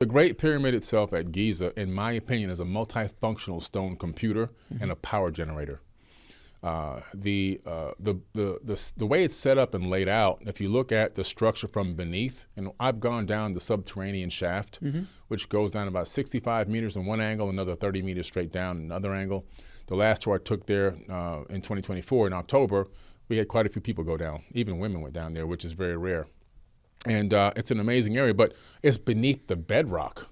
The Great Pyramid itself at Giza, in my opinion, is a multifunctional stone computer and a power generator. The way it's set up and laid out, if you look at the structure from beneath, and I've gone down the subterranean shaft, which goes down about 65 meters in one angle, another 30 meters straight down in another angle. The last tour I took there in 2024 in October, we had quite a few people go down. Even women went down there, which is very rare. And it's an amazing area, but it's beneath the bedrock.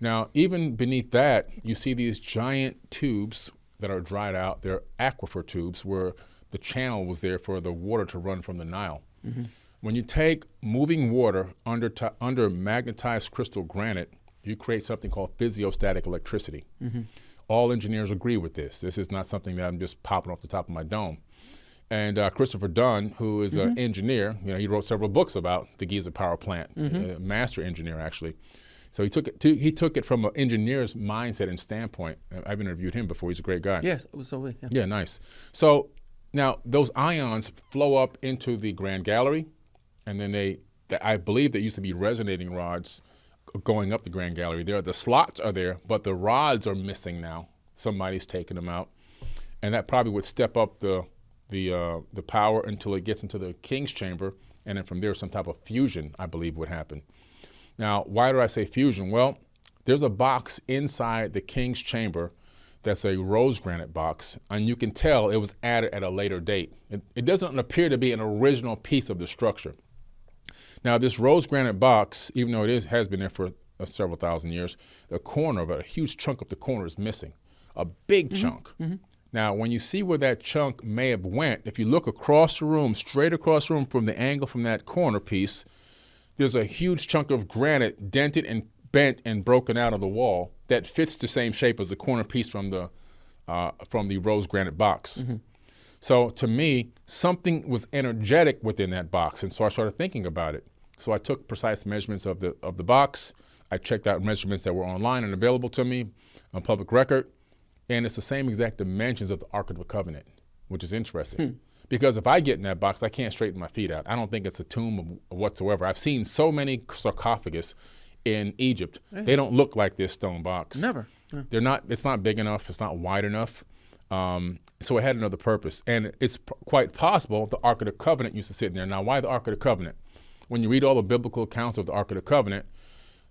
Now, even beneath that, you see these giant tubes that are dried out. They're aquifer tubes where the channel was there for the water to run from the Nile. When you take moving water under magnetized crystal granite, you create something called physiostatic electricity. All engineers agree with this. This is not something that I'm just popping off the top of my dome. And Christopher Dunn, who is an engineer, he wrote several books about the Giza power plant, a master engineer actually. So he took it from an engineer's mindset and standpoint. I've interviewed him before. He's a great guy. Yes, it was so. Yeah. Yeah, nice. So now those ions flow up into the Grand Gallery, and then I believe there used to be resonating rods going up the Grand Gallery. The slots are there, but the rods are missing now. Somebody's taken them out, and that probably would step up the power until it gets into the King's chamber, and then from there some type of fusion, I believe, would happen. Now, why do I say fusion? Well, there's a box inside the King's chamber that's a rose granite box, and you can tell it was added at a later date. It doesn't appear to be an original piece of the structure. Now, this rose granite box, even though it has been there for several thousand years, the corner of it, a huge chunk of the corner is missing, a big chunk. Now, when you see where that chunk may have went, if you look across the room, straight across the room from the angle from that corner piece, there's a huge chunk of granite dented and bent and broken out of the wall that fits the same shape as the corner piece from the rose granite box. So to me, something was energetic within that box, and so I started thinking about it. So I took precise measurements of the box. I checked out measurements that were online and available to me on public record. And it's the same exact dimensions of the Ark of the Covenant, which is interesting. Because if I get in that box, I can't straighten my feet out. I don't think it's a tomb whatsoever. I've seen so many sarcophagus in Egypt. They don't look like this stone box. Never. No. They're not. It's not big enough. It's not wide enough. So it had another purpose. And it's quite possible the Ark of the Covenant used to sit in there. Now, why the Ark of the Covenant? When you read all the biblical accounts of the Ark of the Covenant,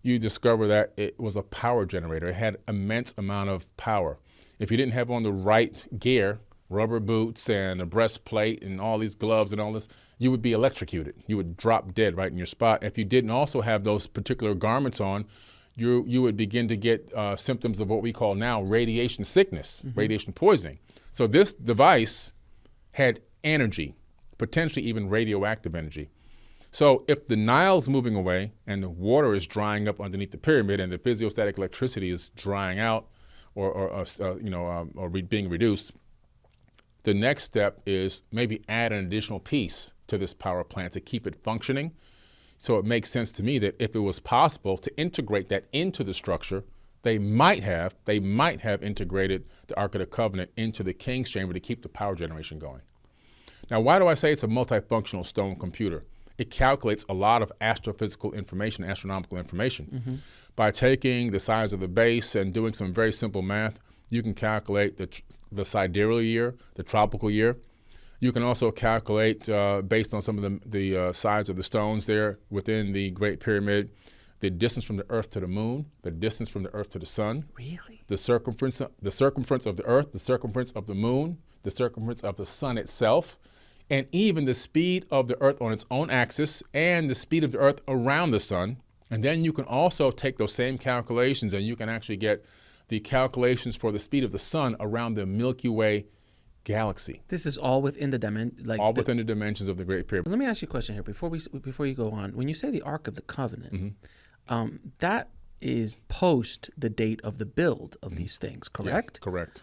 you discover that it was a power generator. It had immense amount of power. If you didn't have on the right gear, rubber boots and a breastplate and all these gloves and all this, you would be electrocuted. You would drop dead right in your spot. If you didn't also have those particular garments on, you would begin to get symptoms of what we call now radiation sickness, radiation poisoning. So this device had energy, potentially even radioactive energy. So if the Nile's moving away and the water is drying up underneath the pyramid and the physiostatic electricity is drying out or being reduced, the next step is maybe add an additional piece to this power plant to keep it functioning. So it makes sense to me that if it was possible to integrate that into the structure, they might have integrated the Ark of the Covenant into the King's chamber to keep the power generation going. Now, why do I say it's a multifunctional stone computer? It calculates a lot of astrophysical information, astronomical information. By taking the size of the base and doing some very simple math, you can calculate the sidereal year, the tropical year. You can also calculate, based on some of the size of the stones there within the Great Pyramid, the distance from the Earth to the Moon, the distance from the Earth to the Sun. Really? The circumference of the Earth, the circumference of the Moon, the circumference of the Sun itself, and even the speed of the Earth on its own axis and the speed of the Earth around the Sun. And then you can also take those same calculations and you can actually get the calculations for the speed of the Sun around the Milky Way galaxy. This is all within the within the dimensions of the Great Pyramid. Let me ask you a question here before you go on. When you say the Ark of the Covenant, that is post the date of the build of these things, correct? Yeah, correct.